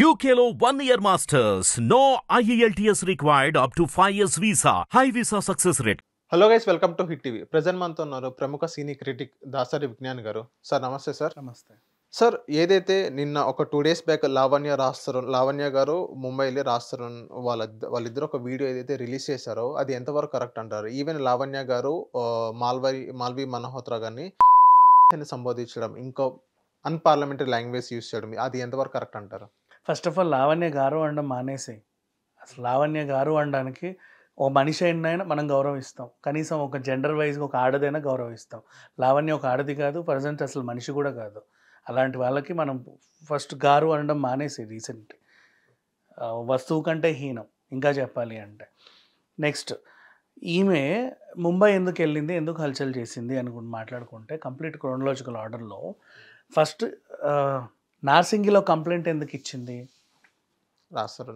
UKLO 1 year masters. No IELTS required up to 5 years visa. High visa success rate. Hello guys, welcome to hit TV. Present మనతో ఉన్నారు ప్రముఖ సినీ critic Dasari Vignan గారు. Sir నమస్తే sir. నమస్తే sir, ఏదైతే నిన్న ఒక 2 days బ్యాక్ లావణ్య గారు ముంబైలో రాస్తారు వాళ్ళిద్దరు ఒక వీడియో ఏదైతే రిలీజ్ చేశారో అది ఎంతవరకు కరెక్ట్ అంటారు? ఈవెన్ లావణ్య గారు మాల్వి మల్హోత్రా గారిని సంబోధించడం, ఇంకో అన్పార్లమెంటరీ లాంగ్వేజ్ యూజ్ చేయడం, అది ఎంతవరకు కరెక్ట్ అంటారు? ఫస్ట్ ఆఫ్ ఆల్ లావణ్య గారు అనడం మానేసి, అసలు లావణ్య గారు అనడానికి ఓ మనిషి అయినా మనం గౌరవిస్తాం, కనీసం ఒక జెండర్ వైజ్గా ఒక ఆడదైనా గౌరవిస్తాం. లావణ్య ఒక ఆడది కాదు, ప్రజెంట్ అసలు మనిషి కూడా కాదు. అలాంటి వాళ్ళకి మనం ఫస్ట్ గారు అనడం మానేసి, రీసెంట్ వస్తువు కంటే హీనం ఇంకా చెప్పాలి అంటే. నెక్స్ట్, ఈమె ముంబై ఎందుకు వెళ్ళింది, ఎందుకు హల్చల్ చేసింది అనుకుని మాట్లాడుకుంటే కంప్లీట్ క్రోనలాజికల్ ఆర్డర్లో ఫస్ట్ నార్సింగిలో కంప్లైంట్ ఎందుకు ఇచ్చింది, రాస్తారు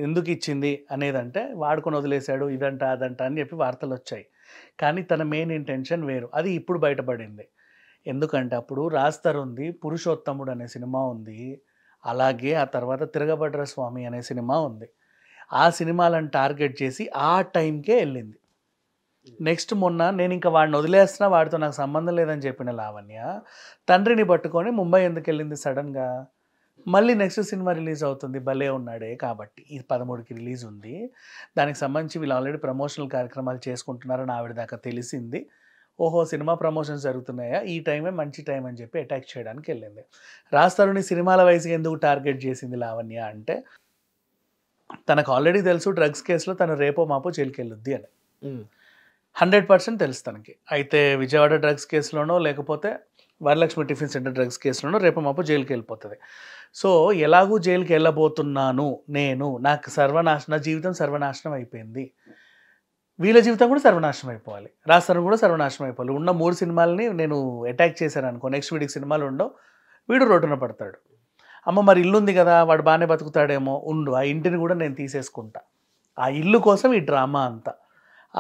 ఎందుకు ఇచ్చింది అనేదంటే వాడుకొని వదిలేశాడు ఇదంట అదంట అని చెప్పి వార్తలు వచ్చాయి. కానీ తన మెయిన్ ఇంటెన్షన్ వేరు. అది ఇప్పుడు బయటపడింది. ఎందుకంటే అప్పుడు రాస్తారుంది, పురుషోత్తముడు అనే సినిమా ఉంది, అలాగే ఆ తర్వాత తిరగబడ్ర స్వామి అనే సినిమా ఉంది. ఆ సినిమాలను టార్గెట్ చేసి ఆ టైంకే వెళ్ళింది. నెక్స్ట్ మొన్న నేను ఇంకా వాడిని వదిలేస్తున్నా, వాడితో నాకు సంబంధం లేదని చెప్పిన లావణ్య తండ్రిని పట్టుకొని ముంబై ఎందుకు వెళ్ళింది సడన్గా? మళ్ళీ నెక్స్ట్ సినిమా రిలీజ్ అవుతుంది భలే ఉన్నాడే కాబట్టి, ఈ 13కి రిలీజ్ ఉంది. దానికి సంబంధించి వీళ్ళు ఆల్రెడీ ప్రమోషనల్ కార్యక్రమాలు చేసుకుంటున్నారని ఆవిడ దాకా తెలిసింది. ఓహో, సినిమా ప్రమోషన్స్ జరుగుతున్నాయా, ఈ టైమే మంచి టైం అని చెప్పి అటాక్ చేయడానికి వెళ్ళింది. రాస్తారుని సినిమాల వయసుగా ఎందుకు టార్గెట్ చేసింది లావణ్య అంటే, తనకు ఆల్రెడీ తెలుసు డ్రగ్స్ కేసులో తను రేపో మాపో జైలుకి వెళ్ళొద్ది అని 100% తెలుసు తనకి. అయితే విజయవాడ డ్రగ్స్ కేసులోనో లేకపోతే వరలక్ష్మి టిఫిన్ సెంటర్ డ్రగ్స్ కేసులోనో రేపు మాపో జైలుకి వెళ్ళిపోతుంది. సో ఎలాగూ జైలుకి వెళ్ళబోతున్నాను నేను, నాకు నా జీవితం సర్వనాశనం అయిపోయింది, వీళ్ళ జీవితం కూడా సర్వనాశనం అయిపోవాలి, రాస్తాను కూడా సర్వనాశనం అయిపోవాలి. ఉన్న 3 సినిమాలని నేను అటాక్ చేశాను అనుకో, నెక్స్ట్ వీడికి సినిమాలు ఉండవు, వీడు రోడ్డున పడతాడు. అమ్మ మరి ఇల్లు ఉంది కదా, వాడు బాగానే బతుకుతాడేమో, ఉండు ఆ ఇంటిని కూడా నేను తీసేసుకుంటా. ఆ ఇల్లు కోసం ఈ డ్రామా అంతా.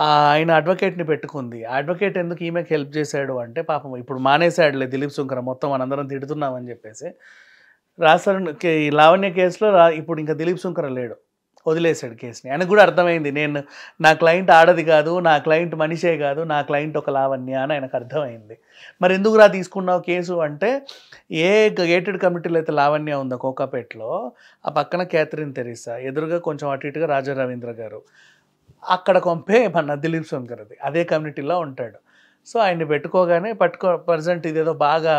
ఆయన అడ్వకేట్ని పెట్టుకుంది. అడ్వకేట్ ఎందుకు ఈమెకి హెల్ప్ చేశాడు అంటే, పాపం ఇప్పుడు మానేశాడులే దిలీప్ శుంకర, మొత్తం మనందరం తిడుతున్నామని చెప్పేసి రాస్తారు. ఈ లావణ్య కేసులో ఇప్పుడు ఇంకా దిలీప్ శుంకర లేడు, వదిలేశాడు కేసుని. ఆయనకు కూడా అర్థమైంది, నా క్లయింట్ ఆడది కాదు, నా క్లయింట్ మనిషే కాదు, నా క్లయింట్ ఒక లావణ్య అని ఆయనకు అర్థమైంది. మరి ఎందుకు తీసుకున్నావు కేసు అంటే, ఏ గేటెడ్ కమిటీలో అయితే లావణ్య ఉందో కోకాపేటలో, ఆ పక్కన క్యాథరిన్ తెరీసా, ఎదురుగా కొంచెం అటు ఇటుగా రాజా రవీంద్ర గారు, అక్కడ కొంపే మన దిలీప్ శంకర్ అది అదే కమ్యూనిటీలో ఉంటాడు. సో ఆయన్ని పెట్టుకోగానే ప్రజెంట్ ఇదేదో బాగా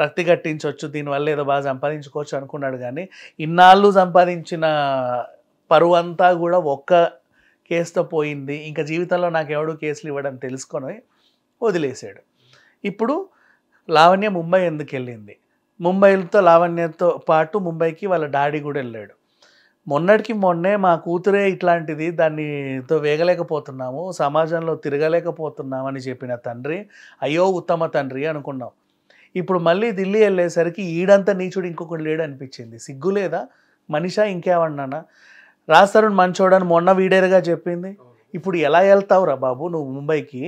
రక్తి కట్టించవచ్చు, దీనివల్ల ఏదో బాగా సంపాదించుకోవచ్చు అనుకున్నాడు. కానీ ఇన్నాళ్ళు సంపాదించిన పరువు అంతా కూడా ఒక్క కేసుతో పోయింది. ఇంకా జీవితంలో నాకు ఎవడు కేసులు ఇవ్వడం తెలుసుకొని వదిలేశాడు. ఇప్పుడు లావణ్య ముంబై ఎందుకు వెళ్ళింది? ముంబైతో లావణ్యతో పాటు ముంబైకి వాళ్ళ డాడీ కూడా వెళ్ళాడు. మొన్నటికి మొన్నే మా కూతురే ఇట్లాంటిది, దాన్నితో వేగలేకపోతున్నాము, సమాజంలో తిరగలేకపోతున్నాము అని చెప్పిన తండ్రి, అయ్యో ఉత్తమ తండ్రి అనుకున్నాం. ఇప్పుడు మళ్ళీ ఢిల్లీ వెళ్ళేసరికి ఈడంతా నీచుడు ఇంకొకటి లేడు అనిపించింది. సిగ్గు లేదా మనిషా, ఇంకేమన్నానా? రాస్తారు మంచోడని మొన్న వీడేరుగా చెప్పింది. ఇప్పుడు ఎలా వెళ్తావురా బాబు నువ్వు ముంబైకి?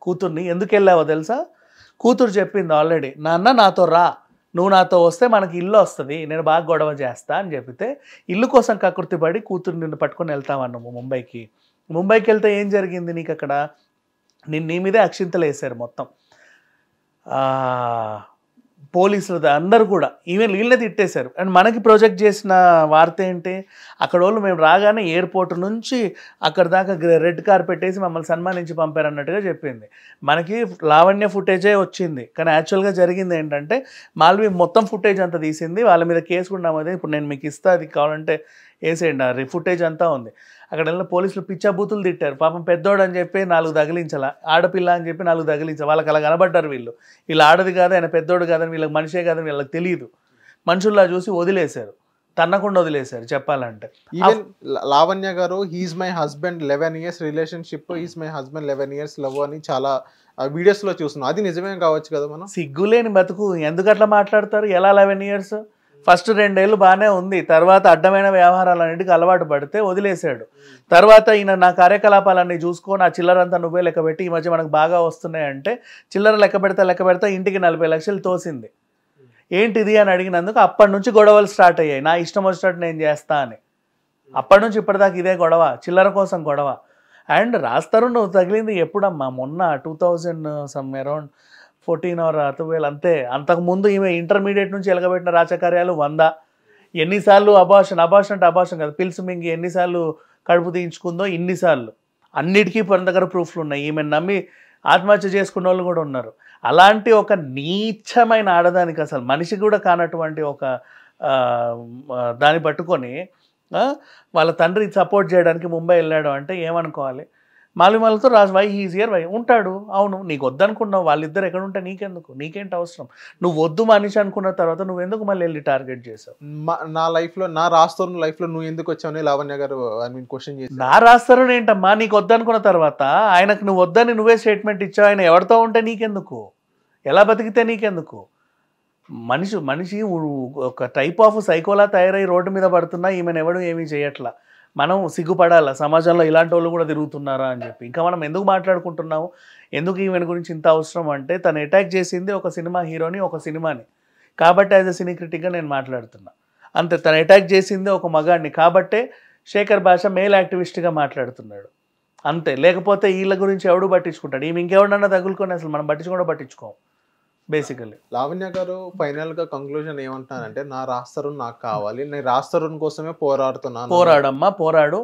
కూతుర్ని ఎందుకు వెళ్ళావో తెలుసా? కూతురు చెప్పింది ఆల్రెడీ, నాన్న నాతో రా, నువ్వు నాతో వస్తే మనకి ఇల్లు వస్తుంది, నేను బాగా గొడవ చేస్తా అని చెప్పితే ఇల్లు కోసం కకృతి పడి కూతురు నిన్ను పట్టుకొని వెళ్తామన్నాము ముంబైకి. ముంబైకి వెళ్తే ఏం జరిగింది నీకు అక్కడ? నీ మీదే అక్షింతలు వేశారు మొత్తం పోలీసులు, అందరూ కూడా ఈవెన్ వీళ్ళనే తిట్టేశారు. అండ్ మనకి ప్రొజెక్ట్ చేసిన వార్త ఏంటి, అక్కడ వాళ్ళు మేము రాగానే ఎయిర్పోర్ట్ నుంచి అక్కడ దాకా రెడ్ కార్పెట్ వేసి మమ్మల్ని సన్మానించి పంపారన్నట్టుగా చెప్పింది. మనకి లావణ్య ఫుటేజే వచ్చింది, కానీ యాక్చువల్గా జరిగింది ఏంటంటే మాల్వి మొత్తం ఫుటేజ్ అంతా తీసింది, వాళ్ళ మీద కేసు కూడా నమోదు. ఇప్పుడు నేను మీకు ఇస్తా, అది కావాలంటే వేసేయండి, ఆ ఫుటేజ్ అంతా ఉంది. అక్కడ వెళ్ళిన పోలీసులు పిచ్చా బూతులు తిట్టారు. పాపం పెద్దోడు అని చెప్పి 4 తగిలించాల, ఆడపిల్ల అని చెప్పి 4 తగిలించాలి. వాళ్ళకి అలా కనబడ్డారు. వీళ్ళు ఆడది కాదు, ఆయన పెద్దోడు కాదని, వీళ్ళకి మనిషే కాదని వీళ్ళకి తెలియదు. మనుషుల్లా చూసి వదిలేశారు, తన్నకుండా వదిలేశారు చెప్పాలంటే. ఈవెన్ లావణ్య గారు, he's my husband 11 years relationship, he's my husband 11 years love అని చాలా వీడియోస్లో చూస్తున్నాం. అది నిజమే కావచ్చు కదా? మనం సిగ్గులేని బతుకు ఎందుకు అట్లా మాట్లాడతారు? ఎలా 11 years? ఫస్ట్ 2 ఏళ్ళు బాగానే ఉంది, తర్వాత అడ్డమైన వ్యవహారాలన్నింటికి అలవాటు పడితే వదిలేశాడు. తర్వాత ఈయన నా కార్యకలాపాలన్నీ చూసుకో, నా చిల్లరంతా నువ్వే లెక్క పెట్టి, ఈ మధ్య మనకు బాగా వస్తున్నాయంటే చిల్లర లెక్క పెడతా ఇంటికి 40 లక్షలు తోసింది. ఏంటిది అని అడిగినందుకు అప్పటి నుంచి గొడవలు స్టార్ట్ అయ్యాయి. నా ఇష్టం వచ్చినట్టు నేను చేస్తా అని. అప్పటి నుంచి ఇప్పటిదాకా ఇదే గొడవ, చిల్లర కోసం గొడవ. అండ్ రాస్తారు నువ్వు తగిలింది ఎప్పుడమ్మా? మొన్న 2000 సమ్ అరౌండ్ 14 or 12 అంతే. అంతకుముందు ఈమె ఇంటర్మీడియట్ నుంచి ఎలగబెట్టిన రాజకార్యాలు 100. ఎన్నిసార్లు అబార్షన్ అంటే అబార్షన్ కదా, పిల్స్ మింగి ఎన్నిసార్లు కడుపు తీయించుకుందో ఇన్నిసార్లు. అన్నిటికీ మన దగ్గర ప్రూఫ్లు ఉన్నాయి. ఈమెను నమ్మి ఆత్మహత్య చేసుకున్న వాళ్ళు కూడా ఉన్నారు. అలాంటి ఒక నీచమైన ఆడదానికి, అసలు మనిషి కూడా కానటువంటి ఒక దాన్ని పట్టుకొని వాళ్ళ తండ్రి సపోర్ట్ చేయడానికి ముంబై వెళ్ళాడు అంటే ఏమనుకోవాలి? మాలిమాలతో రాజు వై ఈజియర్ వై ఉంటాడు. అవును, నీకు వద్దనుకున్నావు, వాళ్ళిద్దరు ఎక్కడ ఉంటే నీకెందుకు? నీకేంటి అవసరం? నువ్వు వద్దు మనిషి అనుకున్న తర్వాత నువ్వు ఎందుకు మళ్ళీ వెళ్ళి టార్గెట్ చేసావు? నా లైఫ్లో, నా రాస్తరుణ్ లైఫ్లో నువ్వు ఎందుకు వచ్చావు లావణ్య గారు క్వశ్చన్ చేసి. నా రాస్తరుణ్ ఏంటమ్మా? నీకు వద్దనుకున్న తర్వాత ఆయనకు నువ్వు వద్దని నువ్వే స్టేట్మెంట్ ఇచ్చావు. ఆయన ఎవరితో ఉంటే నీకెందుకు? ఎలా బతికితే నీకెందుకు? మనిషి ఒక టైప్ ఆఫ్ సైకోలా తయారై రోడ్డు మీద పడుతున్నా ఈమెను ఎవడు ఏమీ చేయట్లా. మనం సిగ్గుపడాలా, సమాజంలో ఇలాంటి వాళ్ళు కూడా తిరుగుతున్నారా అని చెప్పి. ఇంకా మనం ఎందుకు మాట్లాడుకుంటున్నాము? ఎందుకు ఈమెను గురించి ఇంత అవసరం అంటే, తను అటాక్ చేసింది ఒక సినిమా హీరోని, ఒక సినిమాని. కాబట్టి యాజ్ అ సినీ క్రిటిక్గా నేను మాట్లాడుతున్నా అంతే. తను అటాక్ చేసింది ఒక మగాడిని కాబట్టే శేఖర్ భాష మేల్ యాక్టివిస్ట్గా మాట్లాడుతున్నాడు అంతే. లేకపోతే వీళ్ళ గురించి ఎవడు పట్టించుకుంటాడు? ఈమె ఇంకెవడన్నా తగులుకొని అసలు మనం పట్టించుకోం బేసికల్లీ. లావణ్య గారు ఫైనల్ గా కంక్లూజన్ ఏమంటున్నారంటే, నా రాస్తరుణ్ నాకు కావాలి, నేను రాస్తరుణ్ కోసమే పోరాడుతున్నాను. పోరాడమ్మా, పోరాడు.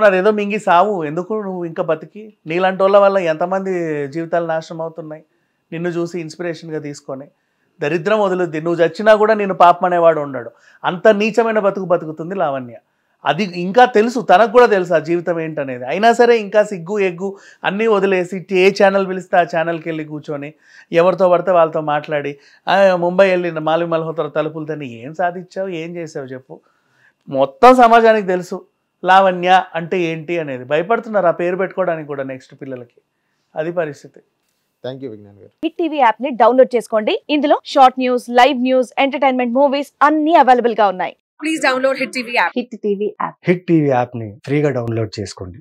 అదేదో మింగి సావు. ఎందుకు నువ్వు ఇంకా బతికి? నీలాంటి వాళ్ళ వల్ల ఎంతమంది జీవితాలు నాశనం అవుతున్నాయి నిన్ను చూసి ఇన్స్పిరేషన్గా తీసుకొని. దరిద్రం వదులుద్ది. నువ్వు చచ్చినా కూడా నేను పాపం అనేవాడు ఉండడు. అంత నీచమైన బతుకుతుంది లావణ్య. అది ఇంకా తెలుసు, తనకు కూడా తెలుసు ఆ జీవితం ఏంటనేది. అయినా సరే ఇంకా సిగ్గు ఎగ్గు అన్నీ వదిలేసి ఏ ఛానల్ పిలిస్తే ఆ ఛానల్కి వెళ్ళి కూర్చొని ఎవరితో పడితే వాళ్ళతో మాట్లాడి ముంబై వెళ్ళి మాలి మల్హోత్రా తలుపులతోని ఏం సాధించావు, ఏం చేసావు చెప్పు? మొత్తం సమాజానికి తెలుసు లావణ్య అంటే ఏంటి అనేది. భయపడుతున్నారు ఆ పేరు పెట్టుకోవడానికి కూడా నెక్స్ట్ పిల్లలకి. అది పరిస్థితి. థ్యాంక్ యూ విజ్ఞాన్ గారు. హిట్ టీవీ యాప్ ని డౌన్లోడ్ చేసుకోండి. ఇందులో short news, live news, entertainment movies అన్ని అవైలబుల్ గా ఉన్నాయి. Please download hit TV app. Hit TV యాప్ని ఫ్రీగా డౌన్లోడ్ చేసుకోండి.